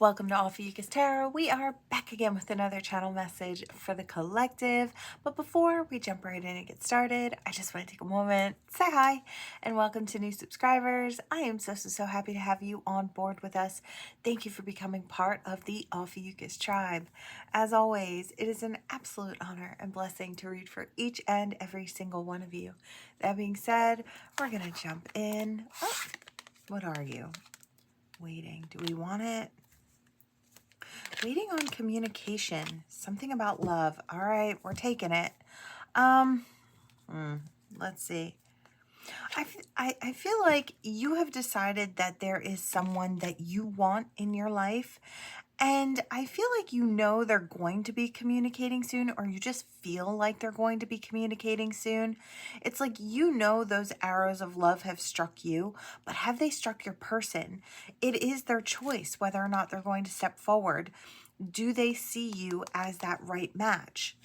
Welcome to Ophiuchus Tarot. We are back again with another channel message for the collective. But before we jump right in and get started, I just want to take a moment, say hi, and welcome to new subscribers. I am so happy to have you on board with us. Thank you for becoming part of the Ophiuchus tribe. As always, it is an absolute honor and blessing to read for each and every single one of you. That being said, we're going to jump in. Oh, what are you? Waiting. Do we want it? Waiting on communication. Something about love. All right, we're taking it. Let's see. I feel like you have decided that there is someone that you want in your life. And I feel like you know they're going to be communicating soon, or you just feel like they're going to be communicating soon. It's like you know those arrows of love have struck you, but have they struck your person? It is their choice whether or not they're going to step forward. Do they see you as that right match?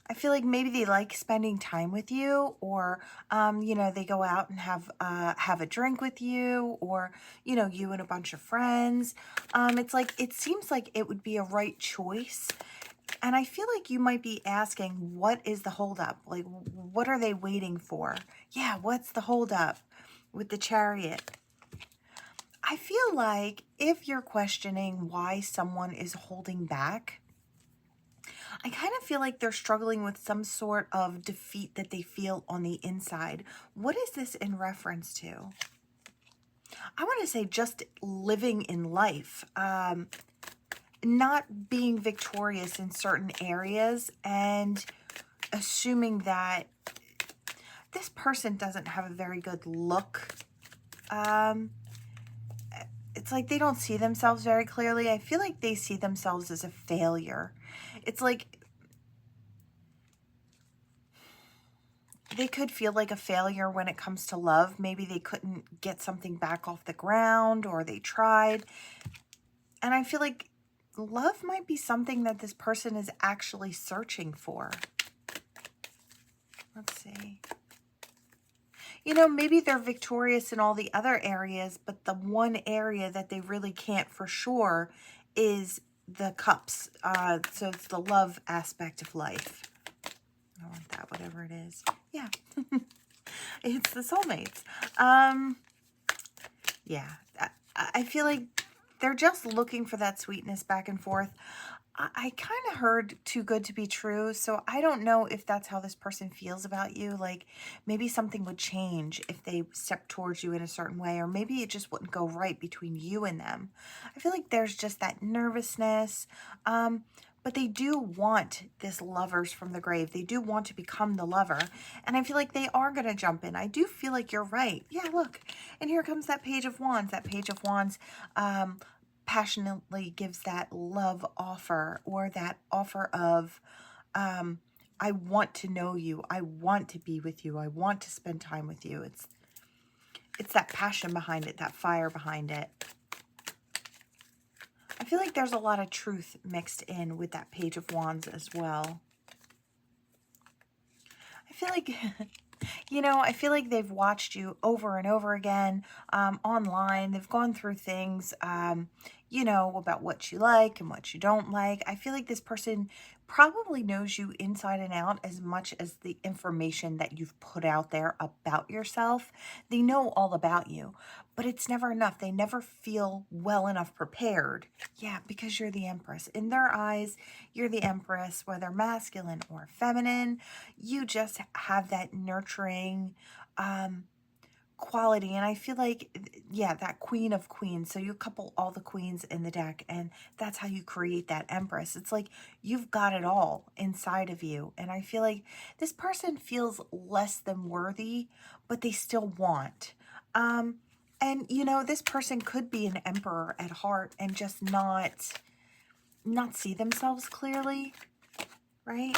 I feel like maybe they like spending time with you, or, they go out and have a drink with you, or, you and a bunch of friends. It's like, it seems like it would be a right choice. And I feel like you might be asking, what is the holdup? Like, what are they waiting for? Yeah, what's the holdup with the Chariot? I feel like if you're questioning why someone is holding back, I kind of feel like they're struggling with some sort of defeat that they feel on the inside. What is this in reference to? I want to say just living in life, not being victorious in certain areas, and assuming that this person doesn't have a very good look. It's like they don't see themselves very clearly. I feel like they see themselves as a failure. It's like they could feel like a failure when it comes to love. Maybe they couldn't get something back off the ground, or they tried. And I feel like love might be something that this person is actually searching for. Let's see. Maybe they're victorious in all the other areas, but the one area that they really can't for sure is the cups. So it's the love aspect of life. I want that, whatever it is. Yeah. It's the soulmates. Yeah. I feel like they're just looking for that sweetness back and forth. I kind of heard too good to be true, so I don't know if that's how this person feels about you. Like, maybe something would change if they stepped towards you in a certain way, or maybe it just wouldn't go right between you and them. I feel like there's just that nervousness, but they do want this lovers from the grave. They do want to become the lover, and I feel like they are going to jump in. I do feel like you're right. Yeah, look, and here comes that Page of Wands. That Page of Wands, passionately gives that love offer, or that offer of, I want to know you. I want to be with you. I want to spend time with you. It's that passion behind it, that fire behind it. I feel like there's a lot of truth mixed in with that Page of Wands as well. I feel like, I feel like they've watched you over and over again online. They've gone through things, about what you like and what you don't like. I feel like this person probably knows you inside and out as much as the information that you've put out there about yourself. They know all about you, but it's never enough. They never feel well enough prepared. Yeah, because you're the Empress. In their eyes, you're the Empress, whether masculine or feminine. You just have that nurturing quality. And I feel like, yeah, that Queen of Queens. So you couple all the queens in the deck, and that's how you create that Empress. It's like you've got it all inside of you. And I feel like this person feels less than worthy, but they still want. And this person could be an emperor at heart and just not see themselves clearly, right?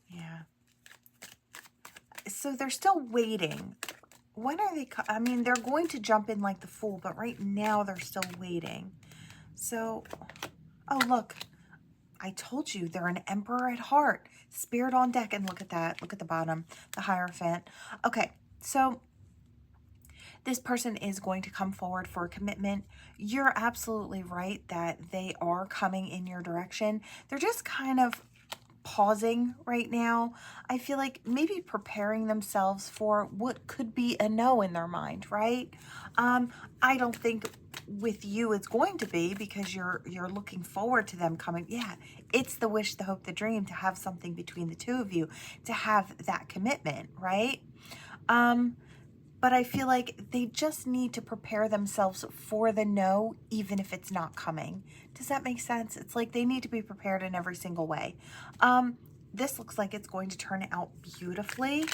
Yeah. So they're still waiting. When are they? I mean, they're going to jump in like the Fool, but right now they're still waiting. So, oh, look. I told you they're an Emperor at heart. Spirit on deck. And look at that. Look at the bottom. The Hierophant. Okay, so This person is going to come forward for a commitment. You're absolutely right that they are coming in your direction. They're just kind of pausing right now. I feel like maybe preparing themselves for what could be a no in their mind, right? I don't think with you it's going to be, because you're looking forward to them coming. Yeah, it's the wish, the hope, the dream to have something between the two of you, to have that commitment, right? But I feel like they just need to prepare themselves for the no, even if it's not coming. Does that make sense? It's like they need to be prepared in every single way. This looks like it's going to turn out beautifully.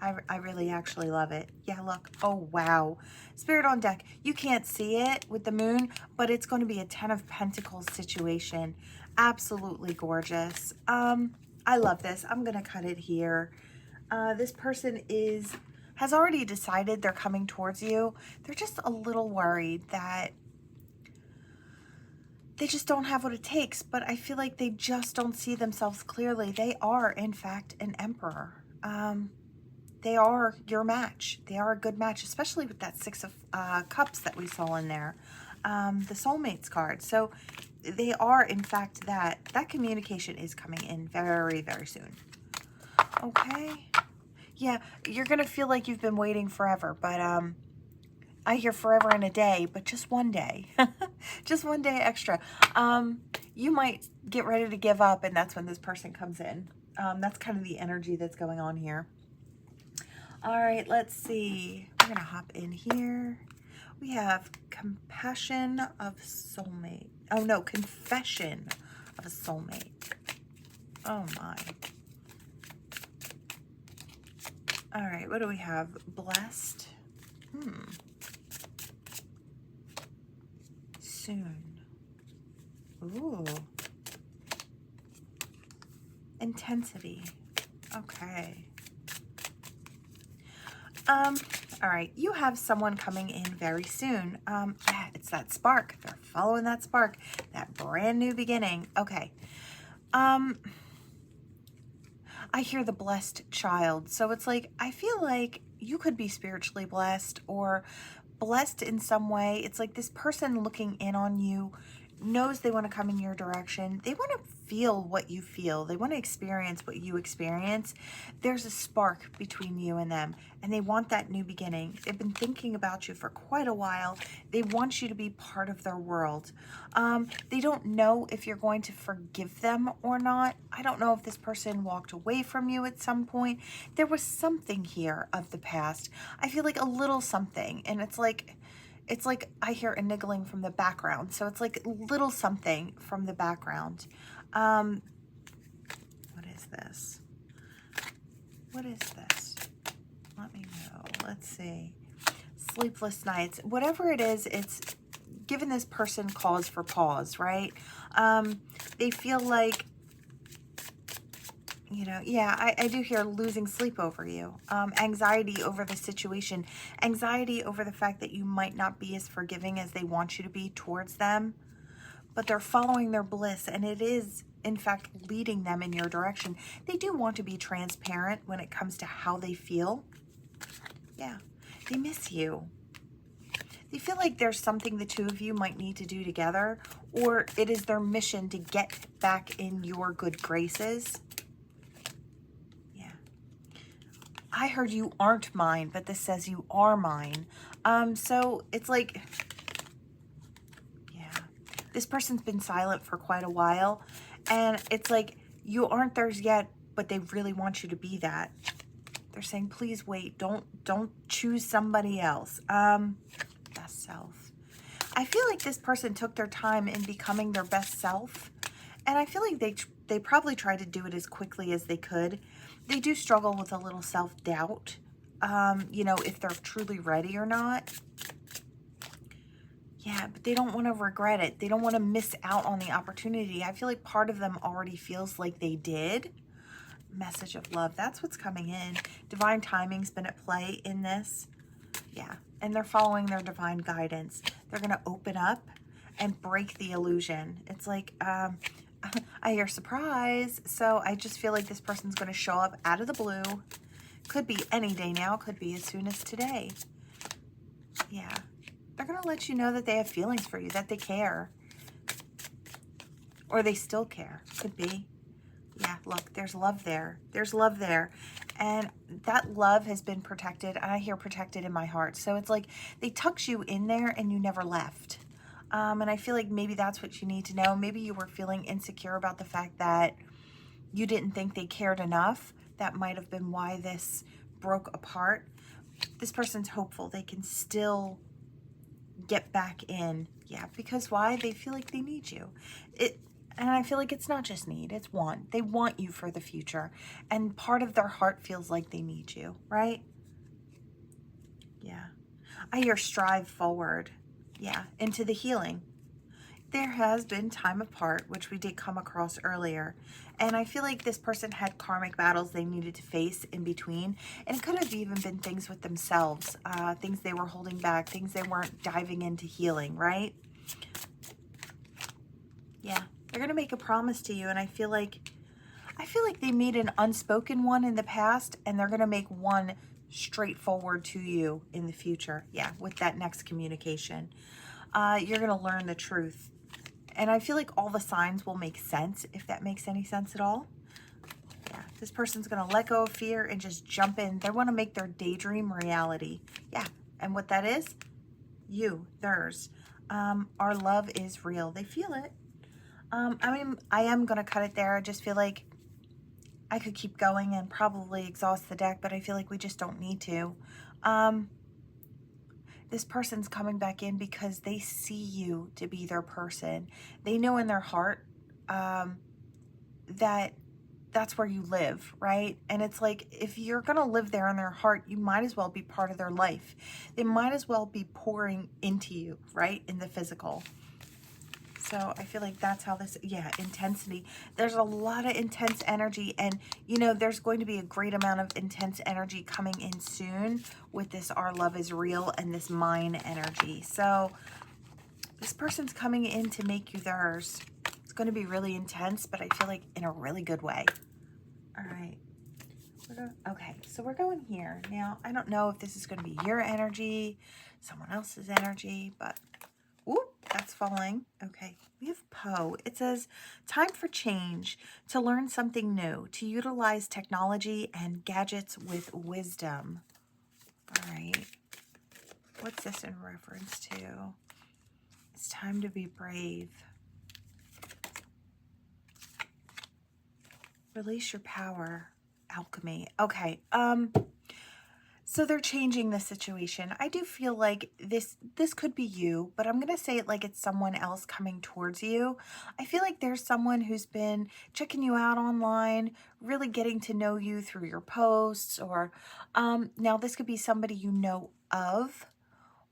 I really actually love it. Yeah, look. Oh, wow. Spirit on deck. You can't see it with the moon, but it's going to be a 10 of Pentacles situation. Absolutely gorgeous. I love this. I'm going to cut it here. This person has already decided they're coming towards you. They're just a little worried that they just don't have what it takes, but I feel like they just don't see themselves clearly. They are, in fact, an emperor. They are your match. They are a good match, especially with that 6 of Cups that we saw in there, the soulmates card. So they are, in fact, that communication is coming in very, very soon. Okay. Yeah, you're going to feel like you've been waiting forever, but I hear forever in a day, but just one day. Just one day extra. You might get ready to give up, and that's when this person comes in. That's kind of the energy that's going on here. All right, let's see. We're going to hop in here. We have compassion of soulmate. Oh, no, confession of a soulmate. Oh, my. All right, what do we have? Blessed. Soon. Ooh. Intensity. Okay. All right, you have someone coming in very soon. Yeah, it's that spark. They're following that spark, that brand new beginning. Okay. I hear the blessed child. So it's like, I feel like you could be spiritually blessed or blessed in some way. It's like this person looking in on you knows they want to come in your direction. They want to feel what you feel. They want to experience what you experience. There's a spark between you and them, and they want that new beginning. They've been thinking about you for quite a while. They want you to be part of their world. They don't know if you're going to forgive them or not. I don't know if this person walked away from you at some point. There was something here of the past. I feel like a little something, and it's like I hear a niggling from the background. So it's like little something from the background. What is this? What is this? Let me know. Let's see. Sleepless nights. Whatever it is, it's given this person cause for pause, right? They feel like, you know, yeah, I do hear losing sleep over you, anxiety over the situation, anxiety over the fact that you might not be as forgiving as they want you to be towards them, but they're following their bliss, and it is, in fact, leading them in your direction. They do want to be transparent when it comes to how they feel. Yeah, they miss you. They feel like there's something the two of you might need to do together, or it is their mission to get back in your good graces. I heard you aren't mine, but this says you are mine. So it's like, yeah, this person's been silent for quite a while, and it's like you aren't theirs yet, but they really want you to be that. They're saying, please wait, don't choose somebody else. Best self. I feel like this person took their time in becoming their best self, and I feel like they probably tried to do it as quickly as they could. They do struggle with a little self-doubt, you know, if they're truly ready or not. Yeah, but they don't want to regret it. They don't want to miss out on the opportunity. I feel like part of them already feels like they did. Message of love. That's what's coming in. Divine timing's been at play in this. Yeah, and they're following their divine guidance. They're going to open up and break the illusion. It's like, I hear surprise, so I just feel like this person's going to show up out of the blue. Could be any day now, could be as soon as today. Yeah. They're going to let you know that they have feelings for you, that they care. Or they still care. Could be. Yeah, look, there's love there. There's love there. And that love has been protected. And I hear protected in my heart. So it's like they tucked you in there and you never left. And I feel like maybe that's what you need to know. Maybe you were feeling insecure about the fact that you didn't think they cared enough. That might have been why this broke apart. This person's hopeful. They can still get back in. Yeah, because why? They feel like they need you. And I feel like it's not just need, it's want. They want you for the future. And part of their heart feels like they need you, right? Yeah. I hear strive forward. Yeah, into the healing. There has been time apart, which we did come across earlier. And I feel like this person had karmic battles they needed to face in between. And it could have even been things with themselves, things they were holding back, things they weren't diving into healing, right? Yeah, they're going to make a promise to you. And I feel like they made an unspoken one in the past, and they're going to make one straightforward to you in the future. Yeah, with that next communication. You're going to learn the truth. And I feel like all the signs will make sense, if that makes any sense at all. Yeah, this person's going to let go of fear and just jump in. They want to make their daydream reality. Yeah, and what that is, you, theirs. Our love is real. They feel it. I mean, I am going to cut it there. I just feel like I could keep going and probably exhaust the deck, but I feel like we just don't need to. This person's coming back in because they see you to be their person. They know in their heart that that's where you live, right? And it's like, if you're going to live there in their heart, you might as well be part of their life. They might as well be pouring into you, right? In the physical. So I feel like that's how this, yeah, intensity. There's a lot of intense energy, and, you know, there's going to be a great amount of intense energy coming in soon with this our love is real and this mine energy. So this person's coming in to make you theirs. It's going to be really intense, but I feel like in a really good way. All right. Okay, so we're going here. Now, I don't know if this is going to be your energy, someone else's energy, but oop, that's falling. Okay, we have Poe. It says, time for change, to learn something new, to utilize technology and gadgets with wisdom. All right. What's this in reference to? It's time to be brave. Release your power. Alchemy. Okay. So they're changing the situation. I do feel like this could be you, but I'm going to say it like it's someone else coming towards you. I feel like there's someone who's been checking you out online, really getting to know you through your posts, or now this could be somebody you know of,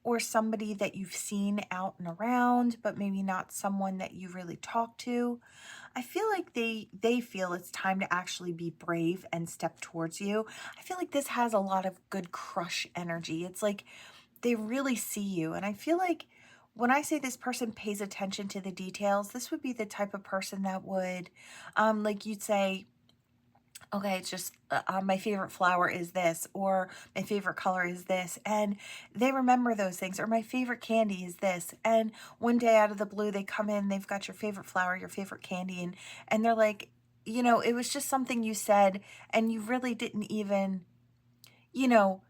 or somebody that you've seen out and around, but maybe not someone that you really talk to. I feel like they feel it's time to actually be brave and step towards you. I feel like this has a lot of good crush energy. It's like they really see you. And I feel like when I say this person pays attention to the details, this would be the type of person that would, like you'd say, okay, it's just my favorite flower is this, or my favorite color is this, and they remember those things, or my favorite candy is this, and one day out of the blue they come in, they've got your favorite flower, your favorite candy, and they're like, you know, it was just something you said, and you really didn't even, you know,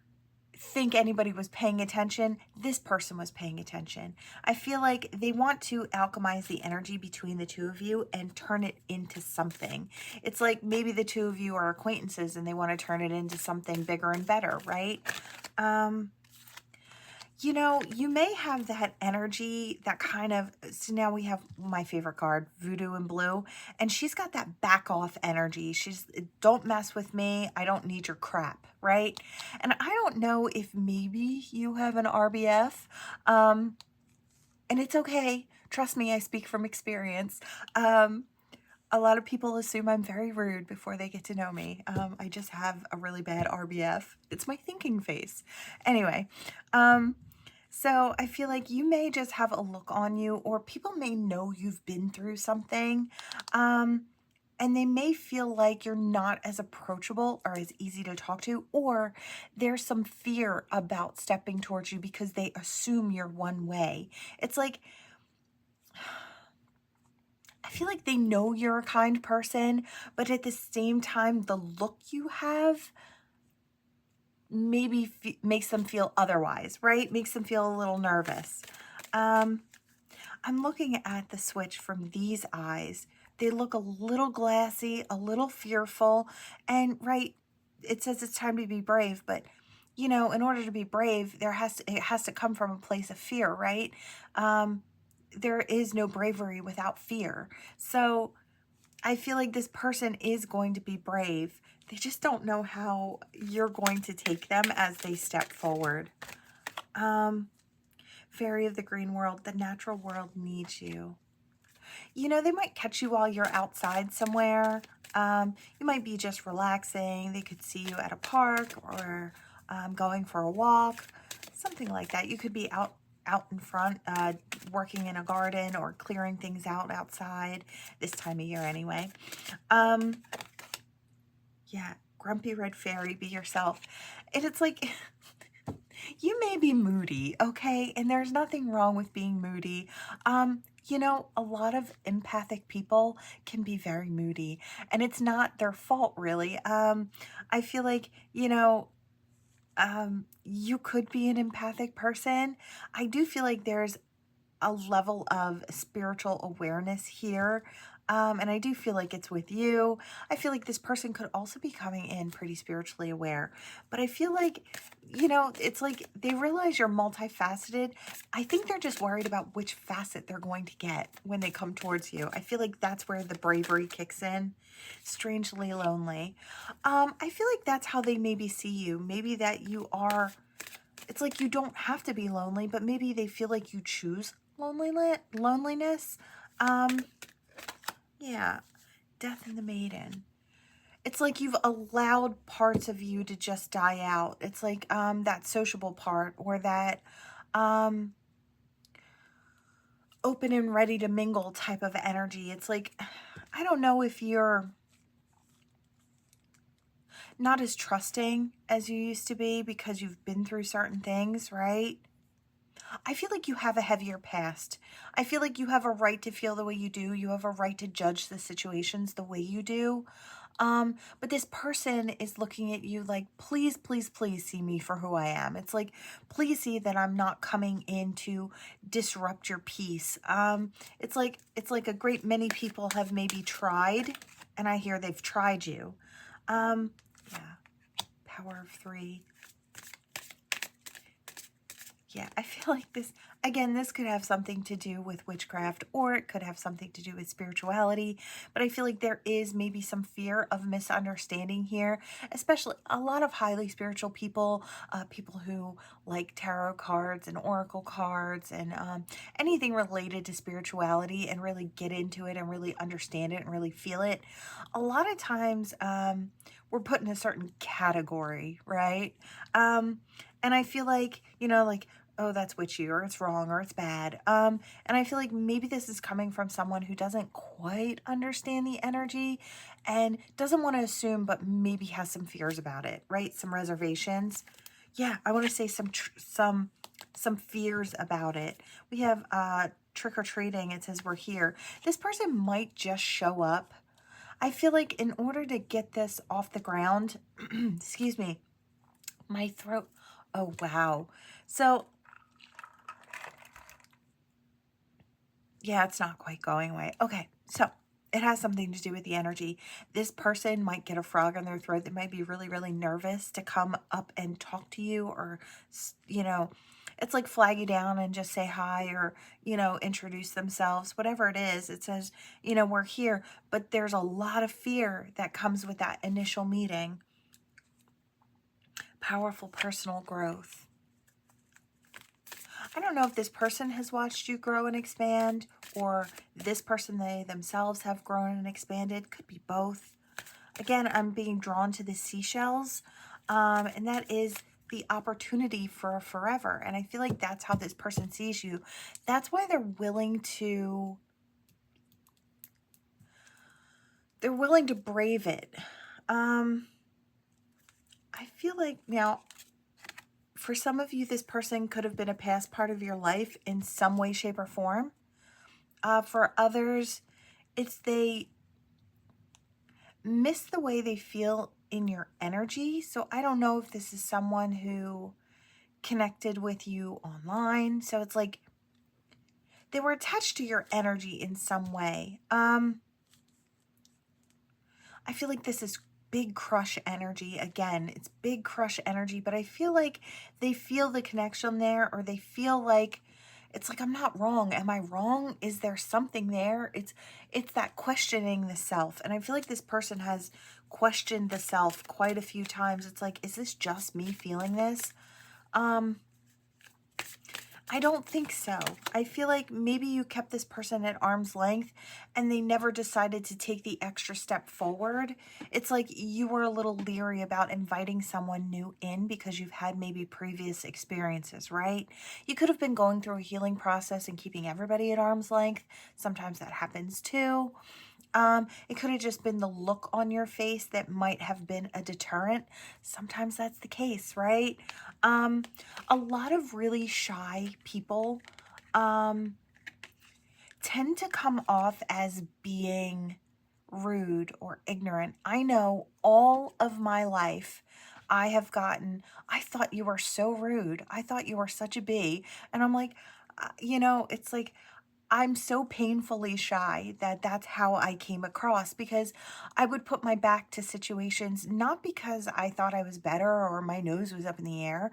think anybody was paying attention. This person was paying attention. I feel like they want to alchemize the energy between the two of you and turn it into something. It's like maybe the two of you are acquaintances and they want to turn it into something bigger and better, right? You know, you may have that energy, that kind of, so now we have my favorite card, Voodoo in Blue, and she's got that back off energy. She's, don't mess with me. I don't need your crap, right? And I don't know if maybe you have an RBF, and it's okay. Trust me, I speak from experience. A lot of people assume I'm very rude before they get to know me. I just have a really bad RBF. It's my thinking face. Anyway, so I feel like you may just have a look on you, or people may know you've been through something. And they may feel like you're not as approachable or as easy to talk to, or there's some fear about stepping towards you because they assume you're one way. It's like, I feel like they know you're a kind person, but at the same time, the look you have maybe makes them feel otherwise, right? Makes them feel a little nervous. I'm looking at the switch from these eyes. They look a little glassy, a little fearful, and right, it says it's time to be brave, but you know, in order to be brave, it has to come from a place of fear, right? There is no bravery without fear. So I feel like this person is going to be brave. They just don't know how you're going to take them as they step forward. Fairy of the green world, the natural world needs you. You know, they might catch you while you're outside somewhere. You might be just relaxing. They could see you at a park or going for a walk, something like that. You could be out in front, working in a garden or clearing things out outside this time of year anyway. Yeah, grumpy red fairy, be yourself. And it's like, you may be moody, okay? And there's nothing wrong with being moody. You know, a lot of empathic people can be very moody, and it's not their fault, really. I feel like, you know, you could be an empathic person. I do feel like there's a level of spiritual awareness here. And I do feel like it's with you. I feel like this person could also be coming in pretty spiritually aware. But I feel like, you know, it's like they realize you're multifaceted. I think they're just worried about which facet they're going to get when they come towards you. I feel like that's where the bravery kicks in. Strangely lonely. I feel like that's how they maybe see you. Maybe that you are, it's like you don't have to be lonely, but maybe they feel like you choose loneliness. Yeah, death in the maiden. It's like you've allowed parts of you to just die out. It's like that sociable part, or that open and ready to mingle type of energy. It's like, I don't know if you're not as trusting as you used to be because you've been through certain things, right? I feel like you have a heavier past. I feel like you have a right to feel the way you do. You have a right to judge the situations the way you do. But this person is looking at you like, please, please, please see me for who I am. It's like, please see that I'm not coming in to disrupt your peace. It's like a great many people have maybe tried, and I hear they've tried you. Yeah, power of 3. Yeah, I feel like this, again, this could have something to do with witchcraft, or it could have something to do with spirituality, but I feel like there is maybe some fear of misunderstanding here, especially a lot of highly spiritual people, people who like tarot cards and oracle cards and anything related to spirituality and really get into it and really understand it and really feel it. A lot of times we're put in a certain category, right? And I feel like, you know, like, oh, that's witchy, or it's wrong, or it's bad. And I feel like maybe this is coming from someone who doesn't quite understand the energy and doesn't want to assume, but maybe has some fears about it, right? Some reservations. Yeah, I want to say some fears about it. We have trick or treating. It says we're here. This person might just show up. I feel like in order to get this off the ground, excuse me, my throat. Oh, wow. So, yeah, it's not quite going away. Okay, so it has something to do with the energy. This person might get a frog in their throat. They might be really, really nervous to come up and talk to you, or, you know, it's like flag you down and just say hi, or, you know, introduce themselves, whatever it is. It says, you know, we're here, but there's a lot of fear that comes with that initial meeting. Powerful personal growth. I don't know if this person has watched you grow and expand, or this person, they themselves have grown and expanded. Could be both. Again, I'm being drawn to the seashells, and that is the opportunity for a forever. And I feel like that's how this person sees you. That's why they're willing to they're willing to brave it. I feel like now, for some of you, this person could have been a past part of your life in some way, shape, or form. For others, it's they miss the way they feel in your energy. So I don't know if this is someone who connected with you online. So it's like they were attached to your energy in some way. I feel like this is big crush energy. Again, it's big crush energy, but I feel like they feel the connection there, or they feel like it's like, I'm not wrong. Am I wrong? Is there something there? It's that questioning the self. And I feel like this person has questioned the self quite a few times. It's like, is this just me feeling this? I don't think so. I feel like maybe you kept this person at arm's length and they never decided to take the extra step forward. It's like you were a little leery about inviting someone new in because you've had maybe previous experiences, right? You could have been going through a healing process and keeping everybody at arm's length. Sometimes that happens too. It could have just been the look on your face that might have been a deterrent. Sometimes that's the case, right? A lot of really shy people tend to come off as being rude or ignorant. I know all of my life I have gotten, I thought you were so rude. I thought you were such a bee. And I'm like, it's like, I'm so painfully shy that that's how I came across, because I would put my back to situations, not because I thought I was better or my nose was up in the air,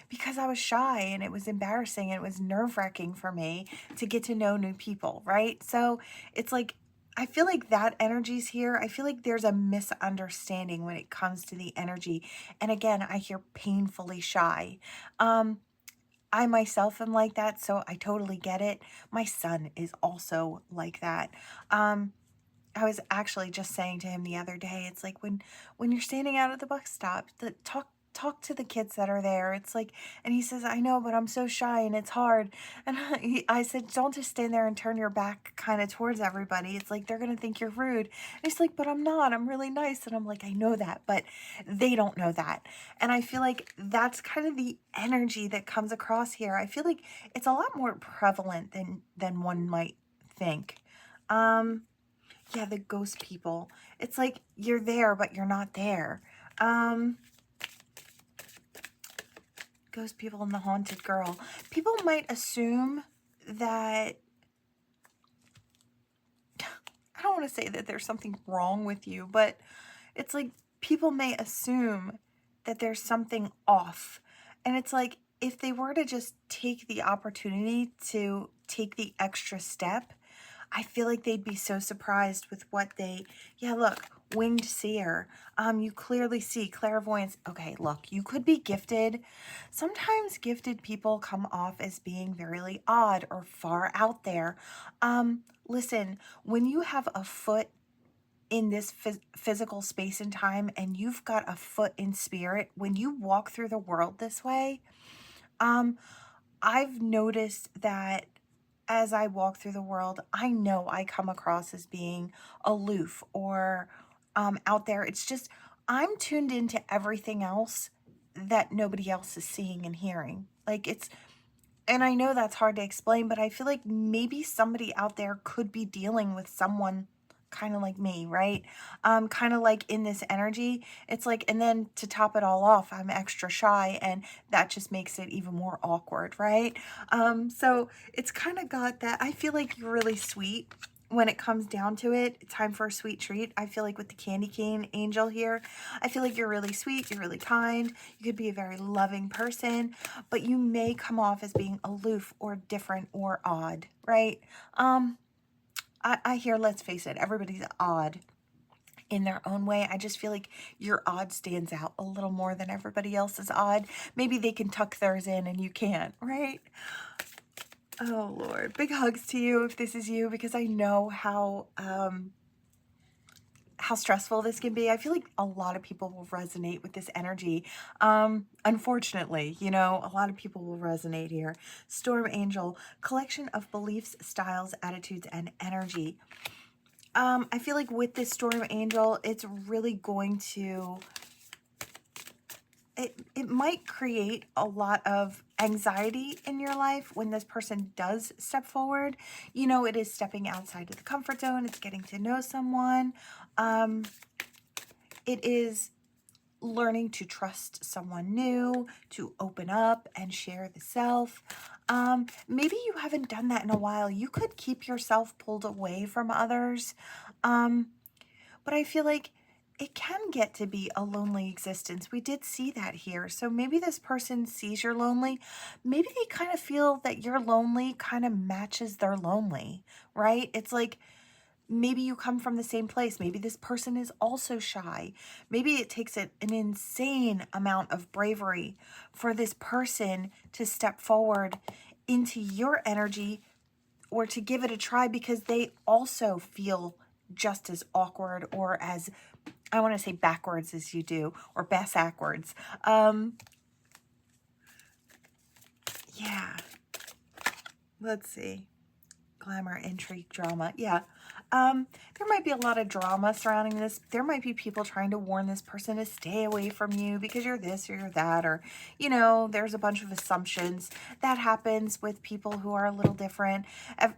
because I was shy and it was embarrassing and it was nerve-wracking for me to get to know new people, right? So it's like, I feel like that energy's here. I feel like there's a misunderstanding when it comes to the energy. And again, I hear painfully shy. I myself am like that, so I totally get it. My son is also like that. I was actually just saying to him the other day, it's like when you're standing out at the bus stop, talk to the kids that are there. It's like, and he says, I know, but I'm so shy and it's hard. And I said, don't just stand there and turn your back kind of towards everybody. It's like, they're going to think you're rude. And he's like, but I'm not, I'm really nice. And I'm like, I know that, but they don't know that. And I feel like that's kind of the energy that comes across here. I feel like it's a lot more prevalent than one might think. Yeah, the ghost people. It's like you're there, but you're not there. Ghost people and the haunted girl. People might assume that, I don't want to say that there's something wrong with you, but it's like people may assume that there's something off. And it's like, if they were to just take the opportunity to take the extra step, I feel like they'd be so surprised with what yeah, look, winged seer. You clearly see clairvoyance. Okay, look, you could be gifted. Sometimes gifted people come off as being very odd or far out there. Listen, when you have a foot in this physical space and time and you've got a foot in spirit, when you walk through the world this way, I've noticed that as I walk through the world, I know I come across as being aloof or out there. It's just, I'm tuned into everything else that nobody else is seeing and hearing. Like and I know that's hard to explain, but I feel like maybe somebody out there could be dealing with someone kind of like me, right? Kind of like in this energy. It's like, and then to top it all off, I'm extra shy, and that just makes it even more awkward, right? So it's kind of got that. I feel like you're really sweet when it comes down to it. Time for a sweet treat. I feel like with the candy cane angel here, I feel like you're really sweet, you're really kind, you could be a very loving person, but you may come off as being aloof or different or odd, right? I hear, let's face it, everybody's odd in their own way. I just feel like your odd stands out a little more than everybody else is odd. Maybe they can tuck theirs in and you can't, right? Oh, Lord. Big hugs to you if this is you, because I know how stressful this can be. I feel like a lot of people will resonate with this energy. Unfortunately, a lot of people will resonate here. Storm Angel, collection of beliefs, styles, attitudes, and energy. I feel like with this storm angel, it's really going to, it might create a lot of anxiety in your life when this person does step forward. You know, it is stepping outside of the comfort zone. It's getting to know someone. It is learning to trust someone new, to open up and share the self. Maybe you haven't done that in a while. You could keep yourself pulled away from others. But I feel like it can get to be a lonely existence. We did see that here. So maybe this person sees you're lonely. Maybe they kind of feel that you're lonely kind of matches their lonely, right? It's like, maybe you come from the same place. Maybe this person is also shy. Maybe it takes an insane amount of bravery for this person to step forward into your energy or to give it a try because they also feel just as awkward or as, I want to say backwards as you do, or bass-ackwards. Yeah. Let's see. Glamour, intrigue, drama. Yeah. There might be a lot of drama surrounding this. There might be people trying to warn this person to stay away from you because you're this or you're that, or, you know, there's a bunch of assumptions that happens with people who are a little different.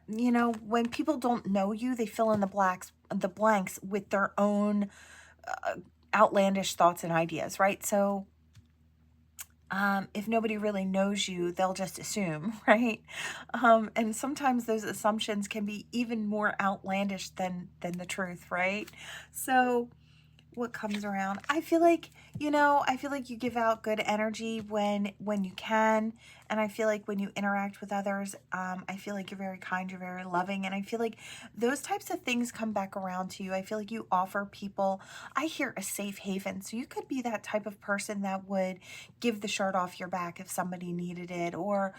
You know, when people don't know you, they fill in the blanks with their own outlandish thoughts and ideas, right? So if nobody really knows you, they'll just assume, right? And sometimes those assumptions can be even more outlandish than the truth, right? So what comes around, I feel like, you know, I feel like you give out good energy when you can, and I feel like when you interact with others, I feel like you're very kind, you're very loving, and I feel like those types of things come back around to you. I feel like you offer people, I hear, a safe haven. So you could be that type of person that would give the shirt off your back if somebody needed it, or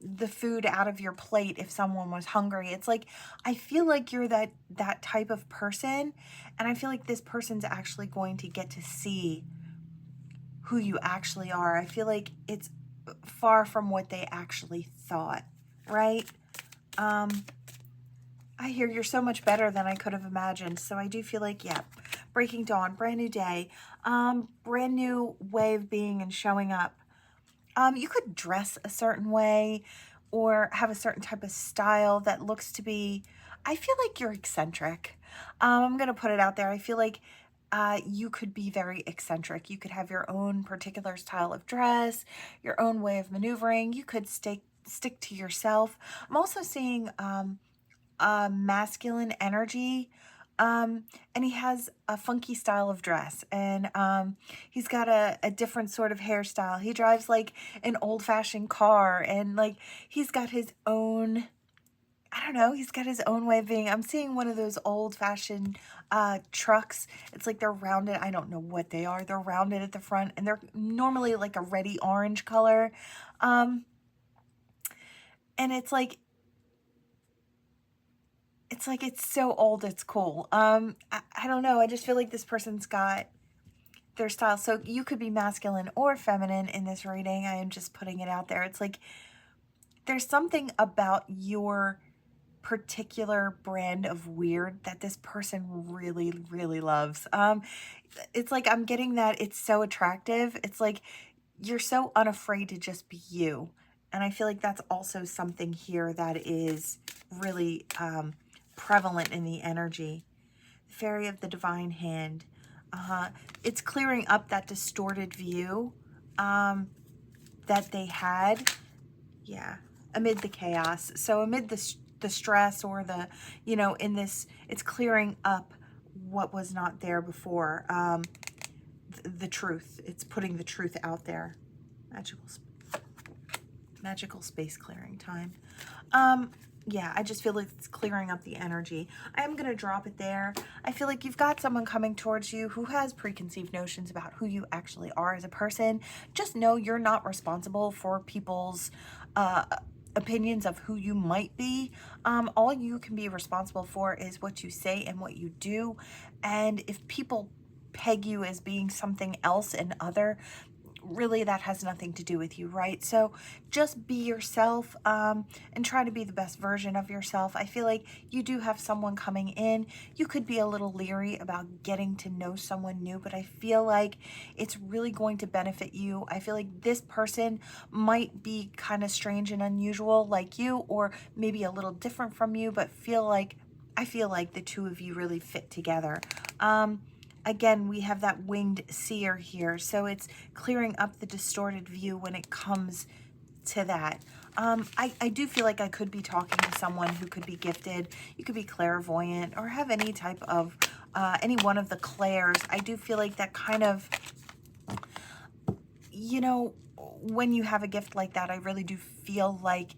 the food out of your plate if someone was hungry. It's like, I feel like you're that type of person, and I feel like this person's actually going to get to see who you actually are. I feel like it's far from what they actually thought, right? I hear you're so much better than I could have imagined. So I do feel like, yeah, breaking dawn, brand new day, brand new way of being and showing up. You could dress a certain way or have a certain type of style that looks to be, I feel like you're eccentric. I'm going to put it out there. I feel like you could be very eccentric. You could have your own particular style of dress, your own way of maneuvering. You could stick to yourself. I'm also seeing masculine energy. And he has a funky style of dress, and he's got a different sort of hairstyle. He drives like an old-fashioned car, and like he's got his own, I don't know, he's got his own way of being. I'm seeing one of those old-fashioned trucks. It's like they're rounded. I don't know what they are. They're rounded at the front, and they're normally like a reddy orange color. And it's like it's so old, it's cool. I don't know. I just feel like this person's got their style. So you could be masculine or feminine in this reading. I am just putting it out there. It's like there's something about your particular brand of weird that this person really, really loves. It's like I'm getting that it's so attractive. It's like you're so unafraid to just be you. And I feel like that's also something here that is really prevalent in the energy. Fairy of the Divine Hand. It's clearing up that distorted view that they had. Yeah, amid the chaos. So amid the stress or the, you know, in this, it's clearing up what was not there before. The truth. It's putting the truth out there. Magical space clearing time. Yeah, I just feel like it's clearing up the energy. I am going to drop it there. I feel like you've got someone coming towards you who has preconceived notions about who you actually are as a person. Just know you're not responsible for people's opinions of who you might be. All you can be responsible for is what you say and what you do. And if people peg you as being something else and other, really that has nothing to do with you, right? So just be yourself, and try to be the best version of yourself. I feel like you do have someone coming in. You could be a little leery about getting to know someone new, but I feel like it's really going to benefit you. I feel like this person might be kind of strange and unusual like you, or maybe a little different from you, but I feel like the two of you really fit together. Again, we have that winged seer here, so it's clearing up the distorted view when it comes to that. I do feel like I could be talking to someone who could be gifted. You could be clairvoyant or have any type of, any one of the clairs. I do feel like that kind of, you know, when you have a gift like that, I really do feel like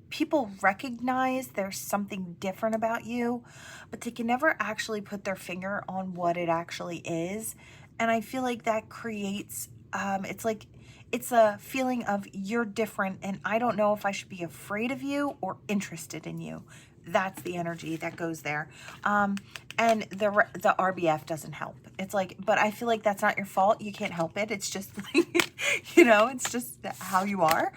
people recognize there's something different about you, but they can never actually put their finger on what it actually is. And I feel like that creates, it's a feeling of you're different, and I don't know if I should be afraid of you or interested in you. That's the energy that goes there. And the RBF doesn't help. It's like, but I feel like that's not your fault. You can't help it. It's just like, you know, it's just how you are.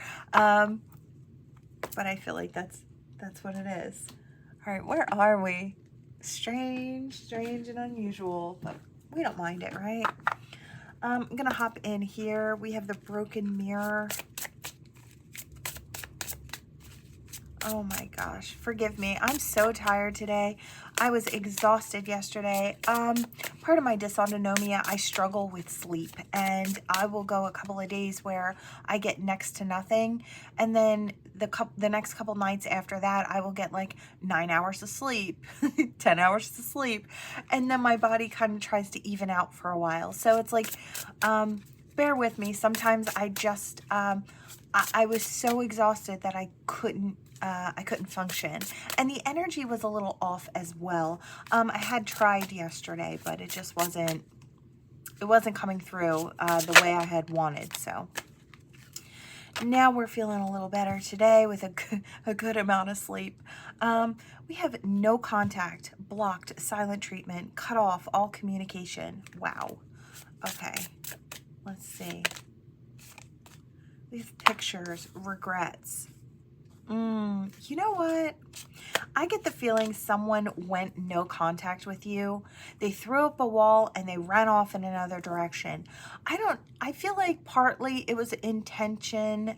But I feel like that's what it is. All right, where are we? Strange and unusual, but we don't mind it, right? I'm gonna hop in here. We have the broken mirror. Oh my gosh, forgive me. I'm so tired today. I was exhausted yesterday. Part of my dysautonomia, I struggle with sleep, and I will go a couple of days where I get next to nothing, and then the next couple nights after that, I will get like 9 hours of sleep, 10 hours of sleep, and then my body kind of tries to even out for a while. So it's like, bear with me. Sometimes I just, I was so exhausted that I couldn't function, and the energy was a little off as well. I had tried yesterday, but it just wasn't coming through the way I had wanted. So now we're feeling a little better today with a good amount of sleep. We have no contact, blocked, silent treatment, cut off all communication. Wow. Okay, let's see. We have pictures, regrets. You know what? I get the feeling someone went no contact with you. They threw up a wall and they ran off in another direction. I feel like partly it was intentional.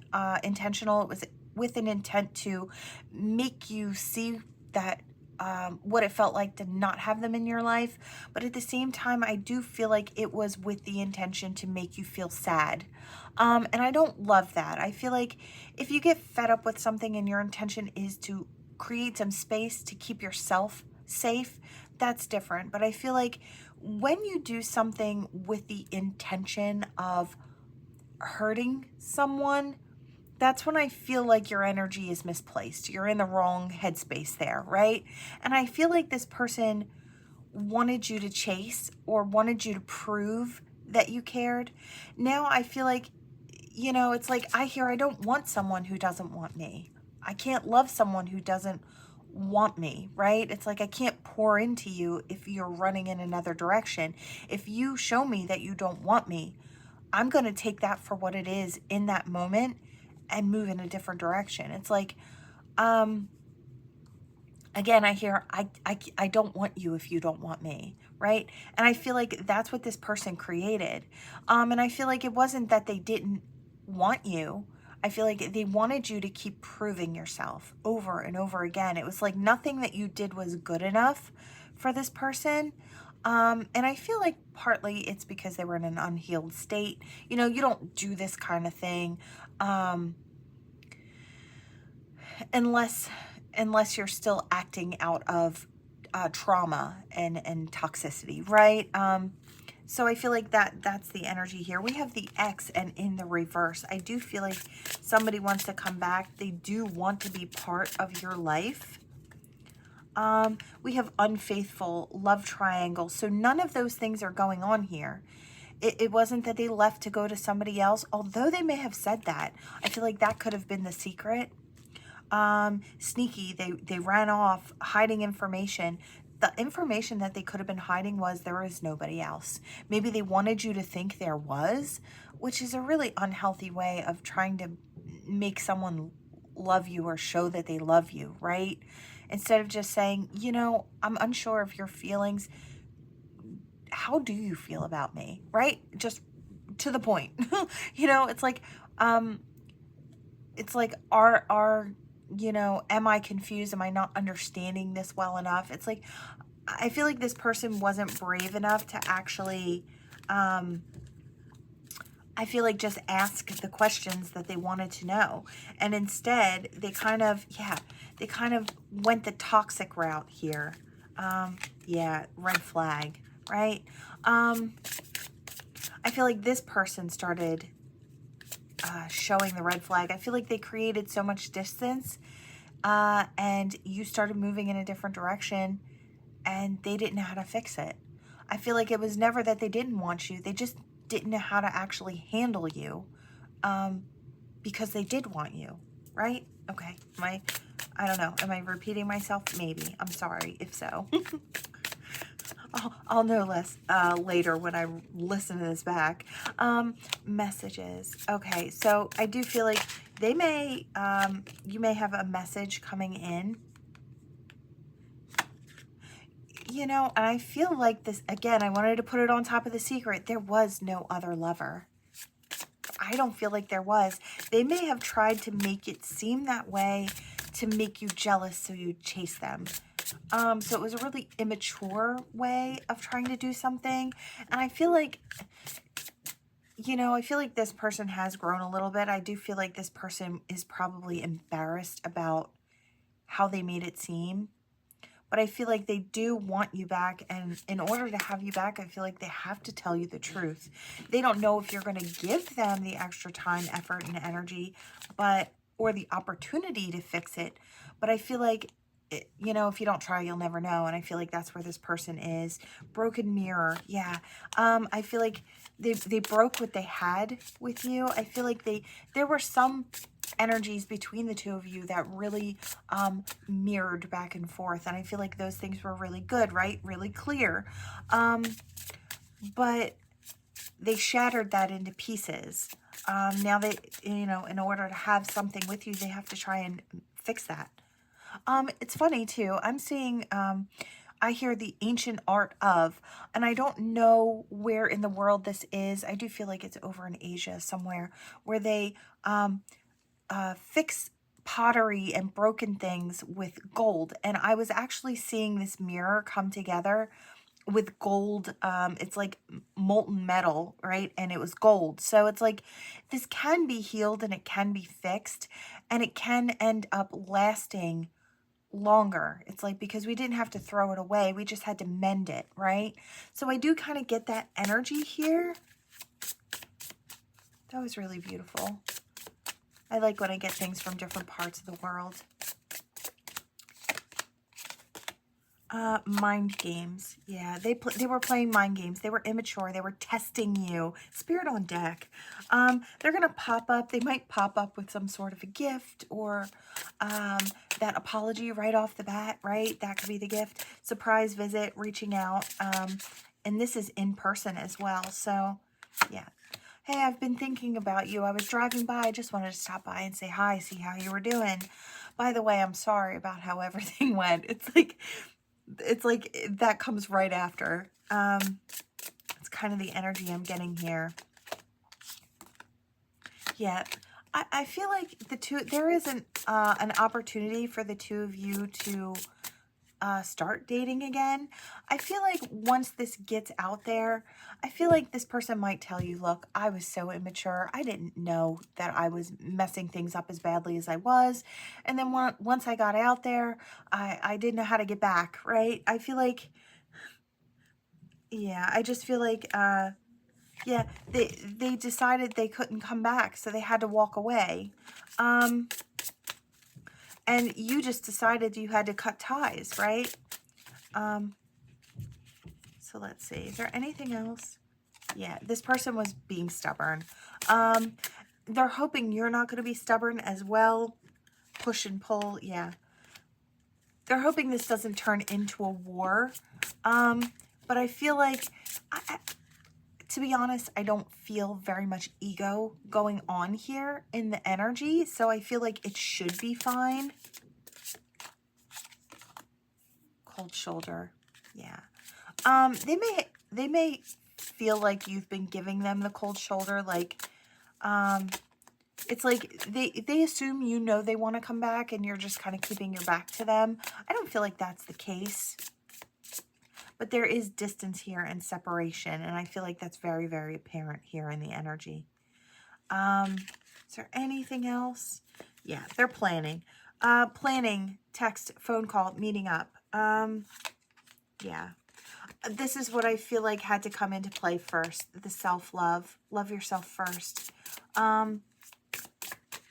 It was with an intent to make you see that what it felt like to not have them in your life. But at the same time, I do feel like it was with the intention to make you feel sad. And I don't love that. I feel like if you get fed up with something and your intention is to create some space to keep yourself safe, that's different. But I feel like when you do something with the intention of hurting someone, that's when I feel like your energy is misplaced. You're in the wrong headspace there, right? And I feel like this person wanted you to chase or wanted you to prove that you cared. Now I feel like, you know, it's like I don't want someone who doesn't want me. I can't love someone who doesn't want me, right? It's like I can't pour into you if you're running in another direction. If you show me that you don't want me, I'm going to take that for what it is in that moment and move in a different direction. It's like, again, I hear, I don't want you if you don't want me, right? And I feel like that's what this person created. And I feel like it wasn't that they didn't want you. I feel like they wanted you to keep proving yourself over and over again. It was like nothing that you did was good enough for this person. And I feel like partly it's because they were in an unhealed state. You know, you don't do this kind of thing unless you're still acting out of trauma and toxicity, right? So I feel like that's the energy here. We have the X and in the reverse. I do feel like somebody wants to come back. They do want to be part of your life. We have unfaithful, love triangle. So none of those things are going on here. It wasn't that they left to go to somebody else, although they may have said that. I feel like that could have been the secret. Sneaky, they ran off, hiding information. the information that they could have been hiding was there is nobody else. Maybe they wanted you to think there was, which is a really unhealthy way of trying to make someone love you or show that they love you, right? Instead of just saying, you know, I'm unsure of your feelings. How do you feel about me, right? Just to the point. You know, it's like are you know, am I confused? Am I not understanding this well enough? It's like, I feel like this person wasn't brave enough to actually, I feel like, just ask the questions that they wanted to know. And instead, they kind of, yeah, they kind of went the toxic route here. Yeah, red flag, right? I feel like this person started showing the red flag. I feel like they created so much distance, and you started moving in a different direction, and they didn't know how to fix it. I feel like it was never that they didn't want you. They just didn't know how to actually handle you, because they did want you, right? Okay. I don't know. Am I repeating myself? Maybe. I'm sorry if so. I'll know less later when I listen to this back. Messages. Okay, so I do feel like they may, you may have a message coming in. You know, and I feel like this, again, I wanted to put it on top of the secret. There was no other lover. I don't feel like there was. They may have tried to make it seem that way to make you jealous so you chase them. So it was a really immature way of trying to do something. And I feel like, you know, I feel like this person has grown a little bit. I do feel like this person is probably embarrassed about how they made it seem. But I feel like they do want you back, and in order to have you back, I feel like they have to tell you the truth. They don't know if you're going to give them the extra time, effort, and energy, or the opportunity to fix it. But I feel like, you know, if you don't try, you'll never know. And I feel like that's where this person is. Broken mirror. Yeah. I feel like they broke what they had with you. I feel like there were some energies between the two of you that really mirrored back and forth, and I feel like those things were really good, right? Really clear. But they shattered that into pieces. Now they, you know, in order to have something with you, they have to try and fix that. It's funny too. I'm seeing, I hear the ancient art of, and I don't know where in the world this is. I do feel like it's over in Asia somewhere, where they fix pottery and broken things with gold. And I was actually seeing this mirror come together with gold. It's like molten metal, right? And it was gold. So it's like, this can be healed and it can be fixed, and it can end up lasting longer. It's like, because we didn't have to throw it away, we just had to mend it, right? So I do kind of get that energy here. That was really beautiful. I like when I get things from different parts of the world. Mind games. Yeah, they were playing mind games. They were immature. They were testing you. Spirit on deck. They're going to pop up. They might pop up with some sort of a gift, or that apology right off the bat, right? That could be the gift. Surprise visit, reaching out. And this is in person as well. So, yeah. Hey, I've been thinking about you. I was driving by. I just wanted to stop by and say hi, see how you were doing. By the way, I'm sorry about how everything went. It's like that comes right after. It's kind of the energy I'm getting here. Yeah, I feel like there is an opportunity for the two of you to start dating again. I feel like once this gets out there, I feel like this person might tell you, look, I was so immature. I didn't know that I was messing things up as badly as I was. And then once I got out there, I didn't know how to get back, right? I feel like, yeah, I just feel like, yeah, they decided they couldn't come back, so they had to walk away. And you just decided you had to cut ties, right? So let's see. Is there anything else? Yeah, this person was being stubborn. They're hoping you're not going to be stubborn as well. Push and pull, yeah. They're hoping this doesn't turn into a war. But I feel like, to be honest, I don't feel very much ego going on here in the energy. So I feel like it should be fine. Cold shoulder. Yeah. They may feel like you've been giving them the cold shoulder. Like, it's like they assume you know they want to come back and you're just kind of keeping your back to them. I don't feel like that's the case. But there is distance here and separation. And I feel like that's very, very apparent here in the energy. Is there anything else? Yeah, they're planning. Planning, text, phone call, meeting up. Yeah. This is what I feel like had to come into play first. The self-love. Love yourself first.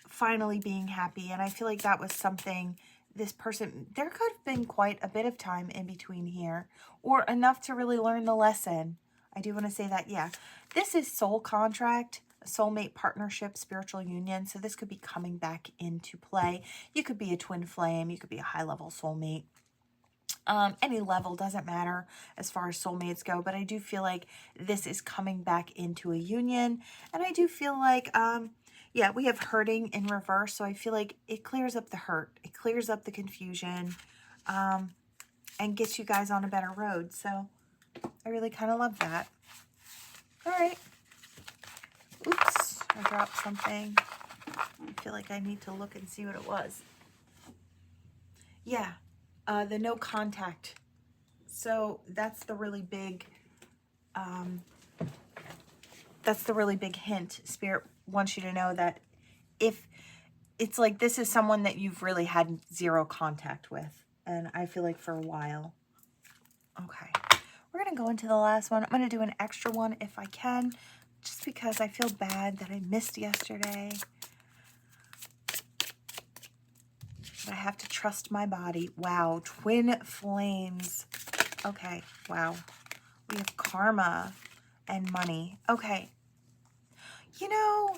Finally being happy. And I feel like that was something this person, there could have been quite a bit of time in between here, or enough to really learn the lesson. I do want to say that, yeah. This is soul contract, soulmate partnership, spiritual union. So this could be coming back into play. You could be a twin flame. You could be a high-level soulmate. Any level doesn't matter as far as soulmates go, but I do feel like this is coming back into a union. And I do feel like, yeah, we have hurting in reverse. So I feel like it clears up the hurt. It clears up the confusion, and gets you guys on a better road. So I really kind of love that. All right. Oops, I dropped something. I feel like I need to look and see what it was. Yeah, the no contact. So that's the really big, hint. Spirit wants you to know that if it's like this is someone that you've really had zero contact with, and I feel like for a while. Okay, we're going to go into the last one. I'm going to do an extra one if I can, just because I feel bad that I missed yesterday. But I have to trust my body. Wow, twin flames. Okay, wow. We have karma and money. Okay. You know,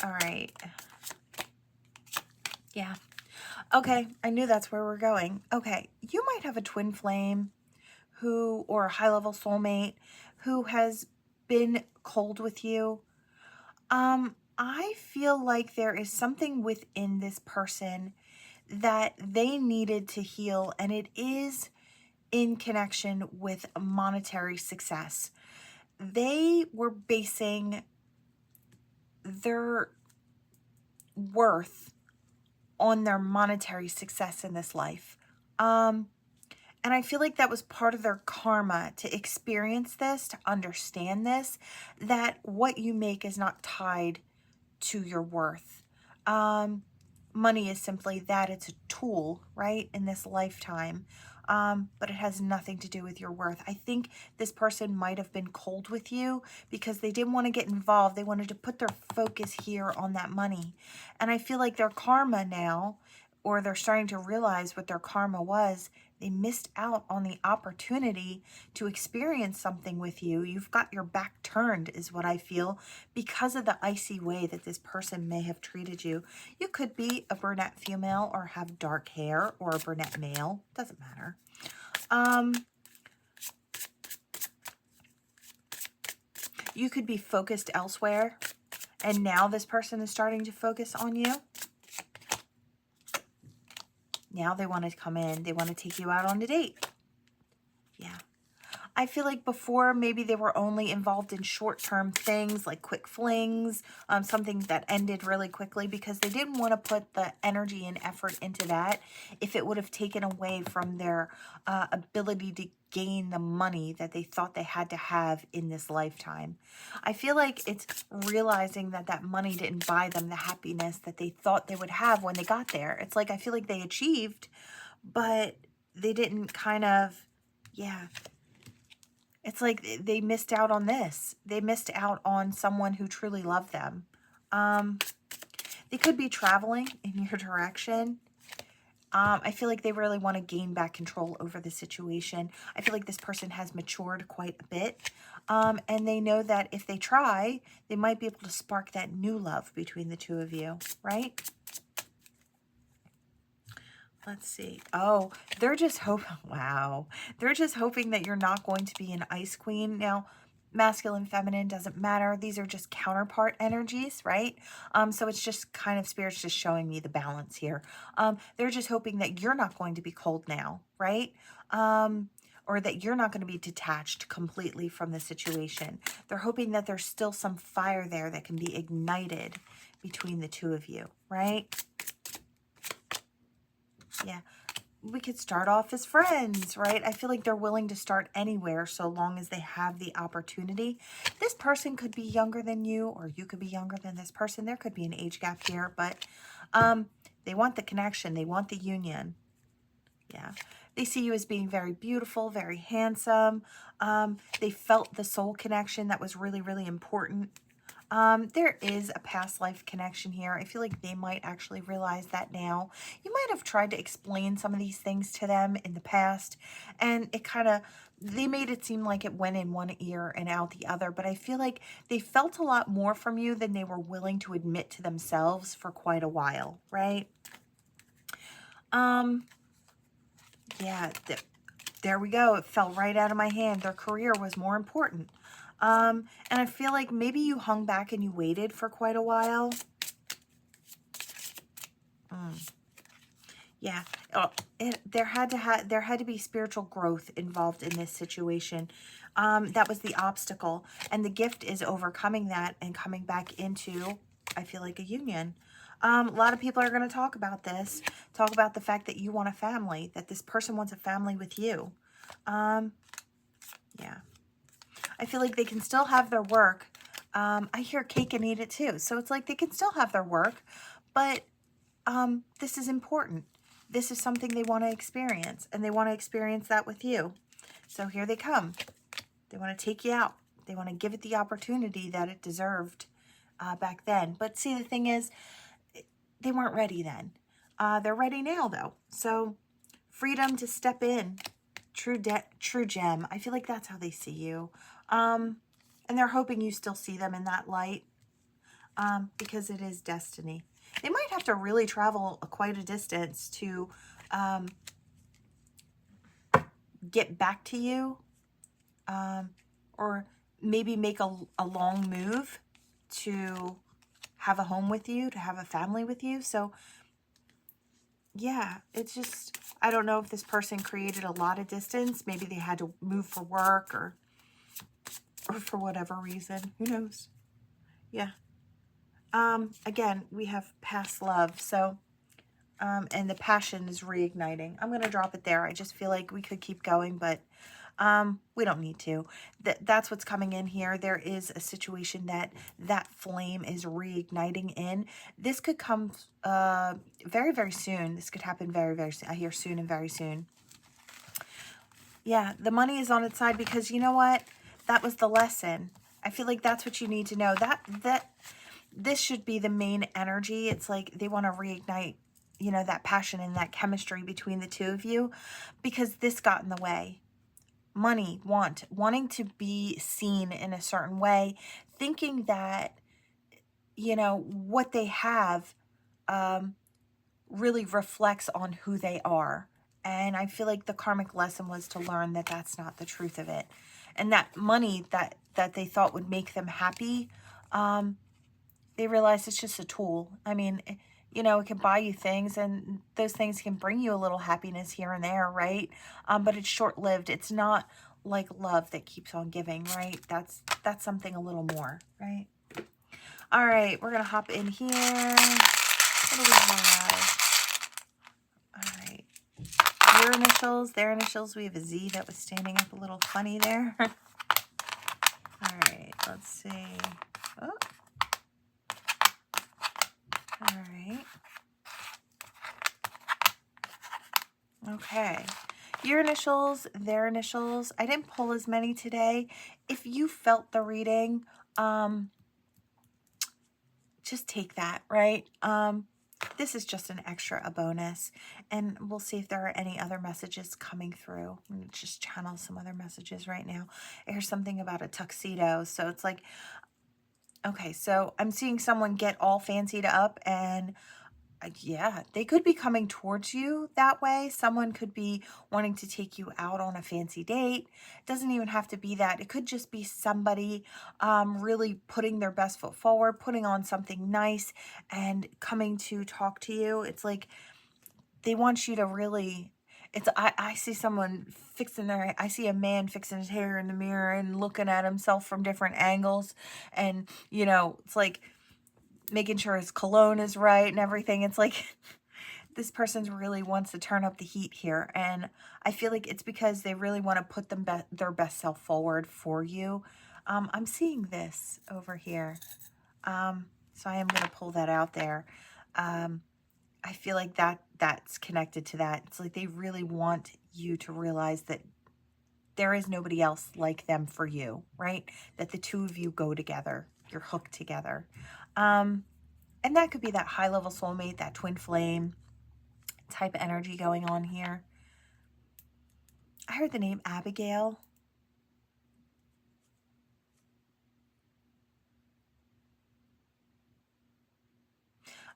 all right. Yeah. Okay, I knew that's where we're going. Okay, you might have a twin flame who, or a high-level soulmate who has been cold with you. I feel like there is something within this person that they needed to heal, and it is in connection with monetary success. They were basing their worth on their monetary success in this life. And I feel like that was part of their karma to experience this, to understand this, that what you make is not tied to your worth. Money is simply that. It's a tool, right, in this lifetime. But it has nothing to do with your worth. I think this person might have been cold with you because they didn't want to get involved. They wanted to put their focus here on that money. And I feel like their karma now, or they're starting to realize what their karma was, they missed out on the opportunity to experience something with you. You've got your back turned is what I feel because of the icy way that this person may have treated you. You could be a brunette female or have dark hair, or a brunette male. Doesn't matter. You could be focused elsewhere, and now this person is starting to focus on you. Now they want to come in. They want to take you out on a date. Yeah. I feel like before maybe they were only involved in short-term things like quick flings, something that ended really quickly because they didn't want to put the energy and effort into that if it would have taken away from their ability to gain the money that they thought they had to have in this lifetime. I feel like it's realizing that that money didn't buy them the happiness that they thought they would have when they got there. It's like I feel like they achieved, but they didn't kind of, yeah. It's like they missed out on this. They missed out on someone who truly loved them. They could be traveling in your direction. I feel like they really want to gain back control over the situation. I feel like this person has matured quite a bit. And they know that if they try, they might be able to spark that new love between the two of you, right? Let's see. Oh, they're just hoping, wow. They're just hoping that you're not going to be an ice queen. Now, masculine, feminine, doesn't matter. These are just counterpart energies, right? So it's just kind of spirits just showing me the balance here. They're just hoping that you're not going to be cold now, right? Or that you're not going to be detached completely from the situation. They're hoping that there's still some fire there that can be ignited between the two of you, right? Yeah, we could start off as friends, right? I feel like they're willing to start anywhere so long as they have the opportunity. This person could be younger than you, or you could be younger than this person. There could be an age gap here, but they want the connection. They want the union. Yeah. They see you as being very beautiful, very handsome. They felt the soul connection that was really, really important. There is a past life connection here. I feel like they might actually realize that now. You might have tried to explain some of these things to them in the past, and it kind of, they made it seem like it went in one ear and out the other, but I feel like they felt a lot more from you than they were willing to admit to themselves for quite a while, right? Yeah, there we go. It fell right out of my hand. Their career was more important. And I feel like maybe you hung back and you waited for quite a while. Yeah, there had to be spiritual growth involved in this situation. That was the obstacle, and the gift is overcoming that and coming back into, I feel like, a union. A lot of people are going to talk about this, talk about the fact that you want a family, that this person wants a family with you. Yeah. I feel like they can still have their work. I hear cake and eat it too. So it's like they can still have their work, but this is important. This is something they want to experience, and they want to experience that with you. So here they come. They want to take you out. They want to give it the opportunity that it deserved back then. But see, the thing is, they weren't ready then. They're ready now, though. So freedom to step in. True gem. I feel like that's how they see you. And they're hoping you still see them in that light because it is destiny. They might have to really travel quite a distance to get back to you, or maybe make a long move to have a home with you, to have a family with you. So yeah, it's just, I don't know if this person created a lot of distance. Maybe they had to move for work or for whatever reason. Who knows? Yeah. Again, we have past love. So, and the passion is reigniting. I'm going to drop it there. I just feel like we could keep going, but we don't need to. That's what's coming in here. There is a situation that flame is reigniting in. This could come very, very soon. This could happen very, very soon. I hear soon and very soon. Yeah, the money is on its side because you know what? That was the lesson. I feel like that's what you need to know. That this should be the main energy. It's like they want to reignite, you know, that passion and that chemistry between the two of you, because this got in the way. Money, wanting to be seen in a certain way, thinking that, you know, what they have really reflects on who they are. And I feel like the karmic lesson was to learn that that's not the truth of it. And that money that they thought would make them happy, they realized it's just a tool. I mean, you know, it can buy you things, and those things can bring you a little happiness here and there, right? But it's short-lived. It's not like love that keeps on giving, right? That's something a little more, right? All right, we're going to hop in here. What do we have? All right. Your initials, their initials. We have a Z that was standing up a little funny there. All right, let's see. Oh. All right. Okay. Your initials, their initials. I didn't pull as many today. If you felt the reading, just take that, right? This is just an extra, a bonus. And we'll see if there are any other messages coming through. I'm going to just channel some other messages right now. I hear something about a tuxedo. So it's like, okay, so I'm seeing someone get all fancied up, and Yeah, they could be coming towards you that way. Someone could be wanting to take you out on a fancy date. It doesn't even have to be that. It could just be somebody really putting their best foot forward, putting on something nice and coming to talk to you. It's like they want you to really, I see someone fixing I see a man fixing his hair in the mirror and looking at himself from different angles. And, you know, it's like making sure his cologne is right and everything. It's like this person really wants to turn up the heat here. And I feel like it's because they really want to put their best self forward for you. I'm seeing this over here. So I am going to pull that out there. I feel like that's connected to that. It's like they really want you to realize that there is nobody else like them for you, right? That the two of you go together. You're hooked together. And that could be that high-level soulmate, that twin flame type of energy going on here. I heard the name Abigail.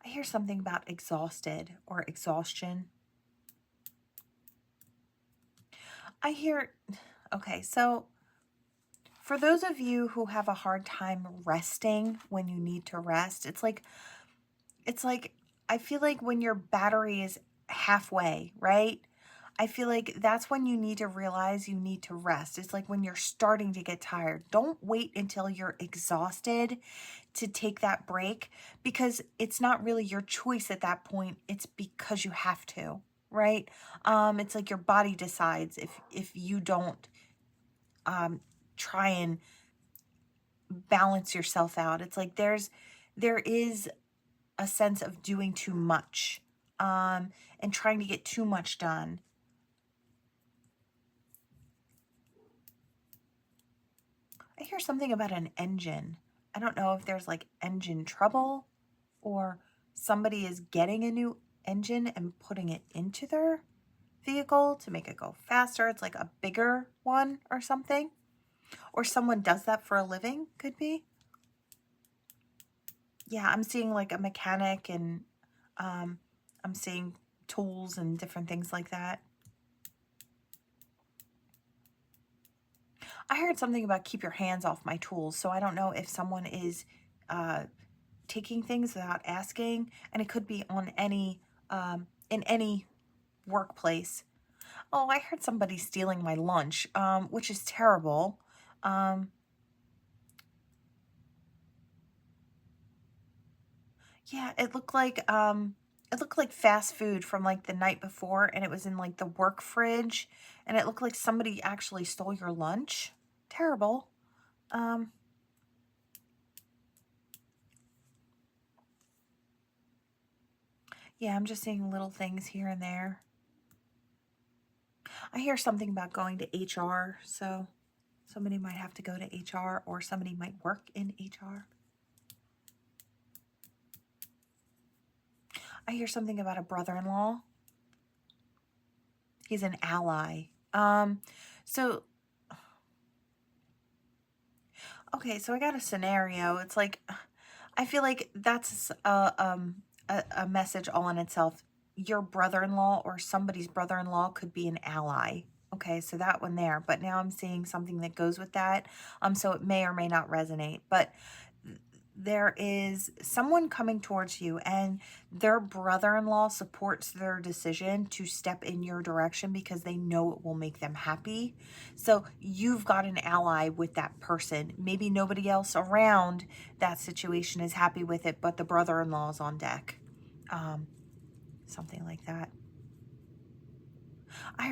I hear something about exhausted or exhaustion. I hear, okay, so for those of you who have a hard time resting when you need to rest, it's like, I feel like when your battery is halfway, right? I feel like that's when you need to realize you need to rest. It's like when you're starting to get tired. Don't wait until you're exhausted to take that break, because it's not really your choice at that point. It's because you have to, right? It's like your body decides if you don't try and balance yourself out. It's like there is a sense of doing too much and trying to get too much done. I hear something about an engine. I don't know if there's like engine trouble or somebody is getting a new engine and putting it into their vehicle to make it go faster. It's like a bigger one or something. Or someone does that for a living, could be. Yeah, I'm seeing like a mechanic, and I'm seeing tools and different things like that. I heard something about keep your hands off my tools. So I don't know if someone is taking things without asking, and it could be on any in any workplace. Oh, I heard somebody stealing my lunch, which is terrible. Yeah, it looked like fast food from like the night before, and it was in like the work fridge, and it looked like somebody actually stole your lunch. Terrible. Yeah, I'm just seeing little things here and there. I hear something about going to HR, so somebody might have to go to HR, or somebody might work in HR. I hear something about a brother-in-law. He's an ally. So, okay, so I got a scenario. It's like, I feel like that's a message all in itself. Your brother-in-law or somebody's brother-in-law could be an ally. Okay, so that one there. But now I'm seeing something that goes with that. So it may or may not resonate. But there is someone coming towards you, and their brother-in-law supports their decision to step in your direction because they know it will make them happy. So you've got an ally with that person. Maybe nobody else around that situation is happy with it, but the brother-in-law is on deck. Something like that. I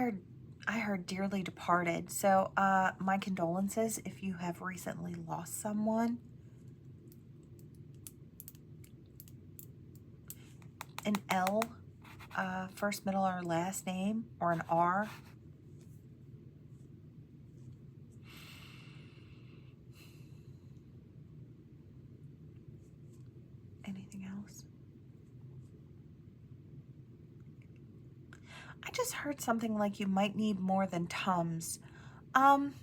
heard dearly departed. So my condolences if you have recently lost someone. An L, first, middle, or last name, or an R. Anything else? I just heard something like you might need more than Tums. I'm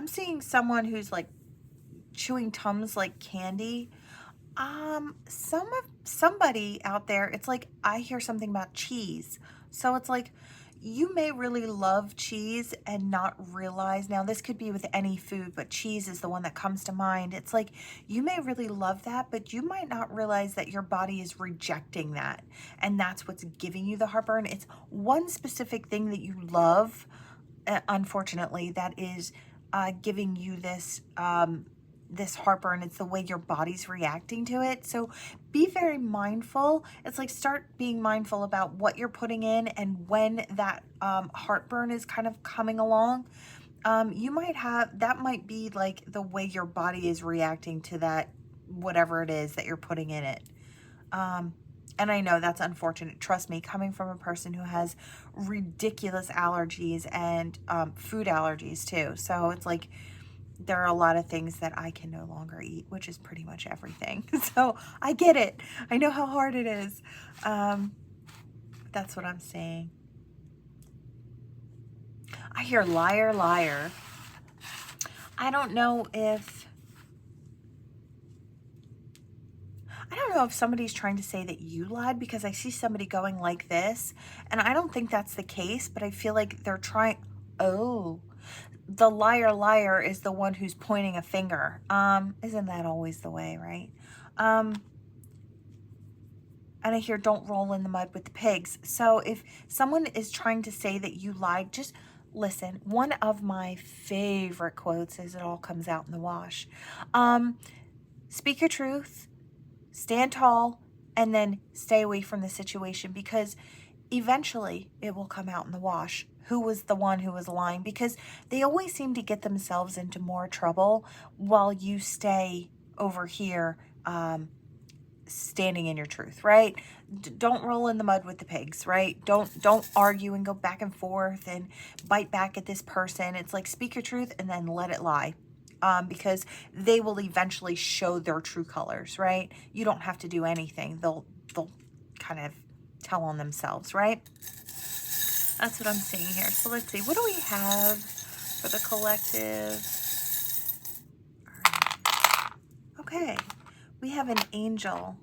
seeing someone who's like chewing Tums like candy. Somebody out there, it's like I hear something about cheese. So it's like you may really love cheese and not realize. Now this could be with any food, but cheese is the one that comes to mind. It's like you may really love that, but you might not realize that your body is rejecting that. And that's what's giving you the heartburn. It's one specific thing that you love, unfortunately, that is giving you this heartburn. It's the way your body's reacting to it. So be very mindful. It's like start being mindful about what you're putting in, and when that heartburn is kind of coming along, you might have, that might be like the way your body is reacting to that, whatever it is that you're putting in it. And I know that's unfortunate. Trust me, coming from a person who has ridiculous allergies and food allergies too. So it's like, there are a lot of things that I can no longer eat, which is pretty much everything. So I get it. I know how hard it is. That's what I'm saying. I hear liar, liar. I don't know if somebody's trying to say that you lied, because I see somebody going like this, and I don't think that's the case, but I feel like they're trying. Oh, the liar, liar is the one who's pointing a finger. Isn't that always the way, right? And I hear don't roll in the mud with the pigs. So if someone is trying to say that you lied, just listen. One of my favorite quotes is, it all comes out in the wash. Speak your truth, stand tall, and then stay away from the situation, because eventually it will come out in the wash who was the one who was lying, because they always seem to get themselves into more trouble while you stay over here standing in your truth, right? Don't roll in the mud with the pigs, right? Don't argue and go back and forth and bite back at this person. It's like, speak your truth and then let it lie. Because they will eventually show their true colors, right? You don't have to do anything. They'll kind of tell on themselves, right? That's what I'm seeing here. So let's see. What do we have for the collective? All right. Okay. We have an angel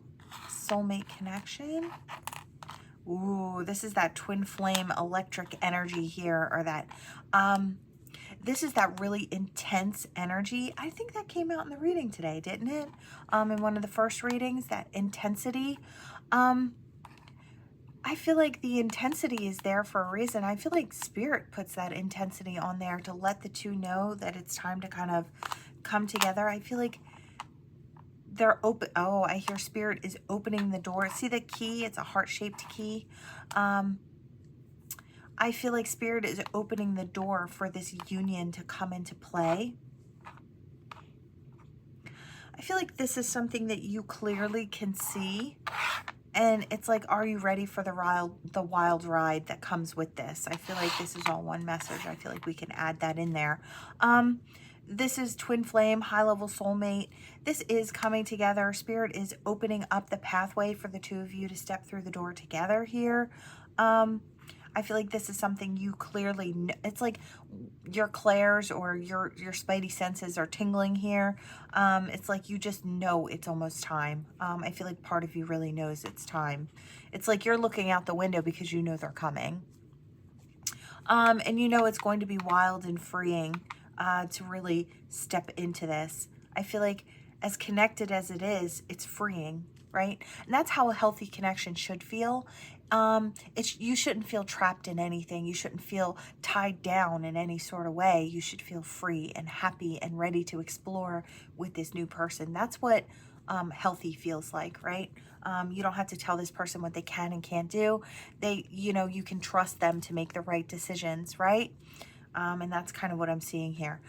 soulmate connection. Ooh, this is that twin flame electric energy here, or that, this is that really intense energy. I think that came out in the reading today, didn't it? In one of the first readings, that intensity. I feel like the intensity is there for a reason. I feel like Spirit puts that intensity on there to let the two know that it's time to kind of come together. I feel like they're open. Oh, I hear Spirit is opening the door. See the key? It's a heart-shaped key. I feel like Spirit is opening the door for this union to come into play. I feel like this is something that you clearly can see. And it's like, are you ready for the wild ride that comes with this? I feel like this is all one message. I feel like we can add that in there. This is twin flame, high-level soulmate. This is coming together. Spirit is opening up the pathway for the two of you to step through the door together here. I feel like this is something you clearly know. It's like your clairs or your spidey senses are tingling here. It's like you just know it's almost time. I feel like part of you really knows it's time. It's like you're looking out the window because you know they're coming. And you know it's going to be wild and freeing to really step into this. I feel like as connected as it is, it's freeing, right? And that's how a healthy connection should feel. You shouldn't feel trapped in anything. You shouldn't feel tied down in any sort of way. You should feel free and happy and ready to explore with this new person. That's what healthy feels like, right? You don't have to tell this person what they can and can't do. You can trust them to make the right decisions, right? And that's kind of what I'm seeing here.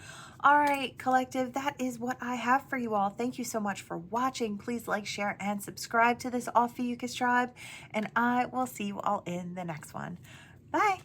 All right, collective, that is what I have for you all. Thank you so much for watching. Please like, share, and subscribe to this Ophiuchus tribe, and I will see you all in the next one. Bye.